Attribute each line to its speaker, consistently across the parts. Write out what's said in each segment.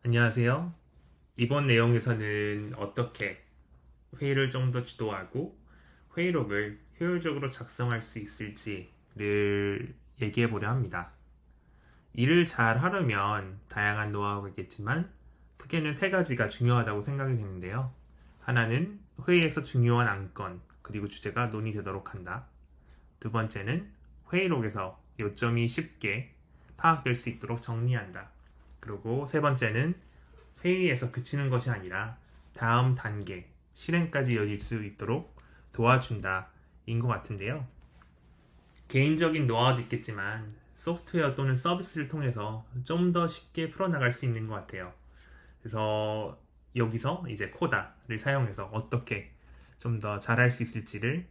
Speaker 1: 안녕하세요. 이번 내용에서는 어떻게 회의를 좀 더 주도하고 회의록을 효율적으로 작성할 수 있을지를 얘기해 보려 합니다. 일을 잘 하려면 다양한 노하우가 있겠지만 크게는 세 가지가 중요하다고 생각이 되는데요. 하나는 회의에서 중요한 안건 그리고 주제가 논의되도록 한다. 두 번째는 회의록에서 요점이 쉽게 파악될 수 있도록 정리한다. 그리고 세 번째는 회의에서 그치는 것이 아니라 다음 단계, 실행까지 이어질 수 있도록 도와준다. 인 것 같은데요. 개인적인 노하우도 있겠지만 소프트웨어 또는 서비스를 통해서 좀 더 쉽게 풀어나갈 수 있는 것 같아요. 그래서 여기서 이제 코다를 사용해서 어떻게 좀 더 잘할 수 있을지를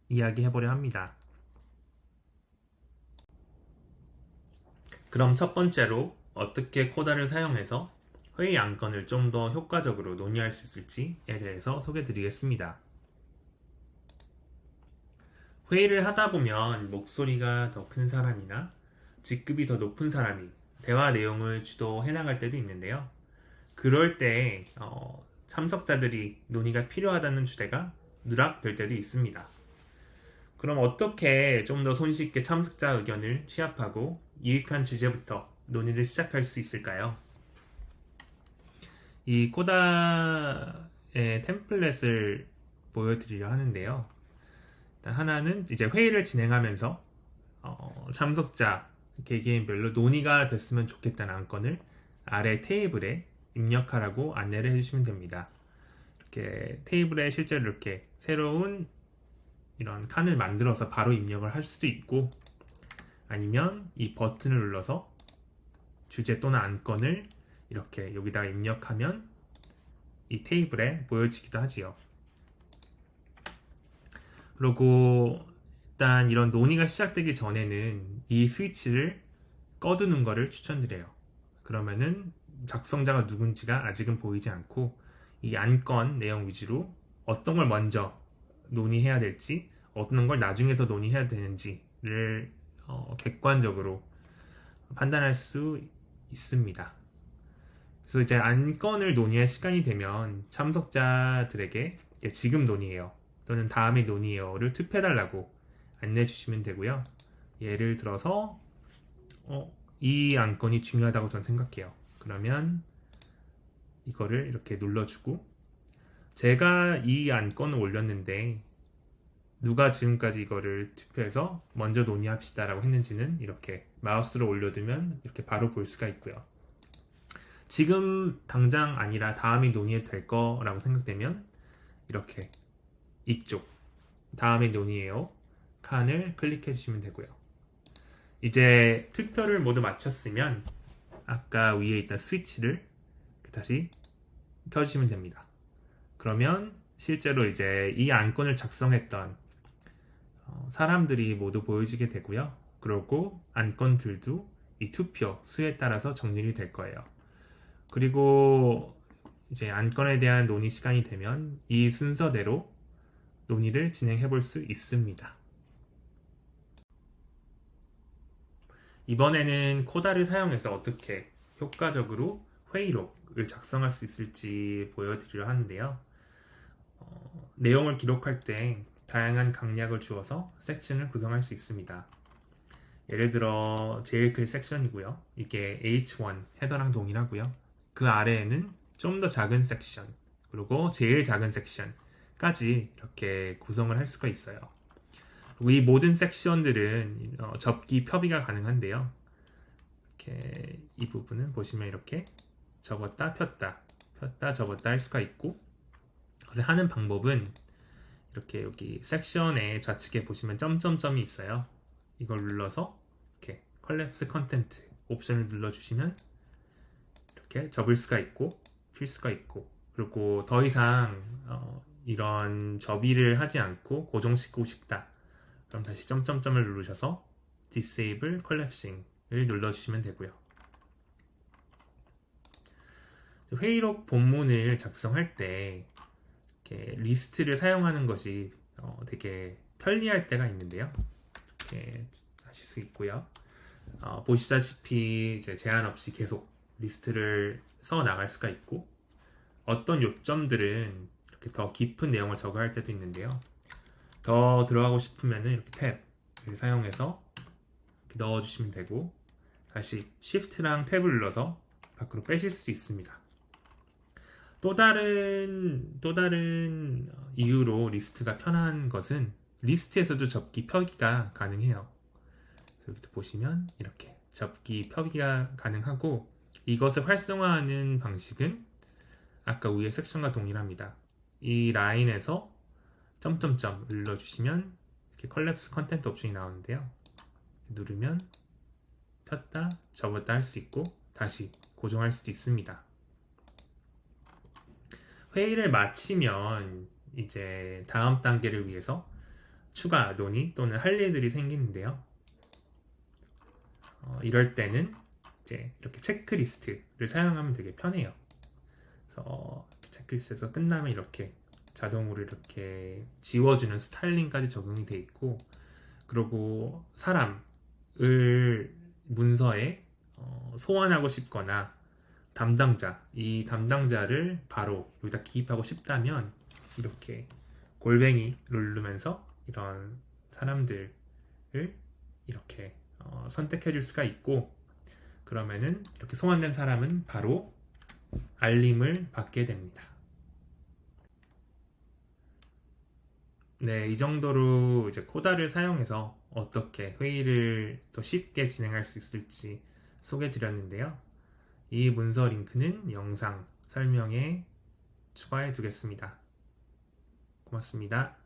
Speaker 1: 이야기해 보려 합니다. 그럼 첫 번째로 어떻게 코다를 사용해서 회의 안건을 좀 더 효과적으로 논의할 수 있을지에 대해서 소개해 드리겠습니다. 회의를 하다 보면 목소리가 더 큰 사람이나 직급이 더 높은 사람이 대화 내용을 주도해 나갈 때도 있는데요. 그럴 때 참석자들이 논의가 필요하다는 주제가 누락될 때도 있습니다. 그럼 어떻게 좀 더 손쉽게 참석자 의견을 취합하고 유익한 주제부터 논의를 시작할 수 있을까요? 이 코다의 템플릿을 보여드리려 하는데요. 하나는 이제 회의를 진행하면서 참석자 개개인별로 논의가 됐으면 좋겠다는 안건을 아래 테이블에 입력하라고 안내를 해주시면 됩니다. 이렇게 테이블에 실제로 이렇게 새로운 이런 칸을 만들어서 바로 입력을 할 수도 있고 아니면 이 버튼을 눌러서 주제 또는 안건을 이렇게 여기다가 입력하면 이 테이블에 보여지기도 하지요. 그리고 일단 이런 논의가 시작되기 전에는 이 스위치를 꺼두는 것을 추천드려요. 그러면은 작성자가 누군지가 아직은 보이지 않고 이 안건 내용 위주로 어떤 걸 먼저 논의해야 될지 어떤 걸 나중에 더 논의해야 되는지를 객관적으로 판단할 수 있습니다. 그래서 이제 안건을 논의할 시간이 되면 참석자들에게 지금 논의해요 또는 다음에 논의해요를 투표해달라고 안내해 주시면 되고요. 예를 들어서 이 안건이 중요하다고 저는 생각해요. 그러면 이거를 이렇게 눌러주고 제가 이 안건을 올렸는데 누가 지금까지 이거를 투표해서 먼저 논의합시다 라고 했는지는 이렇게 마우스로 올려두면 이렇게 바로 볼 수가 있고요. 지금 당장 아니라 다음에 논의해도 될 거라고 생각되면 이렇게 이쪽 다음에 논의해요 칸을 클릭해 주시면 되고요. 이제 투표를 모두 마쳤으면 아까 위에 있던 스위치를 다시 켜주시면 됩니다. 그러면 실제로 이제 이 안건을 작성했던 사람들이 모두 보여지게 되고요. 그리고 안건들도 이 투표 수에 따라서 정리가 될 거예요. 그리고 이제 안건에 대한 논의 시간이 되면 이 순서대로 논의를 진행해 볼 수 있습니다. 이번에는 코다를 사용해서 어떻게 효과적으로 회의록을 작성할 수 있을지 보여드리려 하는데요. 내용을 기록할 때 다양한 강약을 주어서 섹션을 구성할 수 있습니다. 예를 들어 제일 큰 섹션이고요. 이게 H1 헤더랑 동일하고요. 그 아래에는 좀 더 작은 섹션 그리고 제일 작은 섹션까지 이렇게 구성을 할 수가 있어요. 그리고 이 모든 섹션들은 접기 펴기가 가능한데요. 이렇게 이 부분은 보시면 이렇게 접었다 폈다 폈다 접었다 할 수가 있고 그래서 하는 방법은 이렇게 여기 섹션의 좌측에 보시면 점점점이 있어요. 이걸 눌러서 이렇게 컬랩스 컨텐트 옵션을 눌러주시면 이렇게 접을 수가 있고 필 수가 있고 그리고 더 이상 이런 접이를 하지 않고 고정시키고 싶다. 그럼 다시 점점점을 누르셔서 Disable Collapsing을 눌러주시면 되고요. 회의록 본문을 작성할 때 이렇게 리스트를 사용하는 것이 되게 편리할 때가 있는데요. 이렇게 하실 수 있고요. 보시다시피 이제 제한 없이 계속 리스트를 써 나갈 수가 있고, 어떤 요점들은 이렇게 더 깊은 내용을 적어야 할 때도 있는데요. 더 들어가고 싶으면 이렇게 탭을 사용해서 이렇게 넣어주시면 되고, 다시 Shift랑 탭을 눌러서 밖으로 빼실 수 있습니다. 또 다른 이유로 리스트가 편한 것은 리스트에서도 접기 펴기가 가능해요. 그래서 여기 보시면 이렇게 접기 펴기가 가능하고, 이것을 활성화하는 방식은 아까 위의 섹션과 동일합니다. 이 라인에서 점점점 눌러주시면 이렇게 컬랩스 컨텐트 옵션이 나오는데요. 누르면 폈다 접었다 할 수 있고 다시 고정할 수도 있습니다. 회의를 마치면 이제 다음 단계를 위해서 추가 논의 또는 할 일들이 생기는데요. 이럴 때는 이제 이렇게 체크리스트를 사용하면 되게 편해요. 그래서 체크리스트에서 끝나면 이렇게 자동으로 이렇게 지워주는 스타일링까지 적용이 되어 있고, 그리고 사람을 문서에 소환하고 싶거나 이 담당자를 바로 여기다 기입하고 싶다면 이렇게 골뱅이 누르면서 이런 사람들을 이렇게 선택해 줄 수가 있고, 그러면은 이렇게 소환된 사람은 바로 알림을 받게 됩니다. 네, 이 정도로 이제 코다를 사용해서 어떻게 회의를 더 쉽게 진행할 수 있을지 소개해 드렸는데요. 이 문서 링크는 영상 설명에 추가해 두겠습니다. 고맙습니다.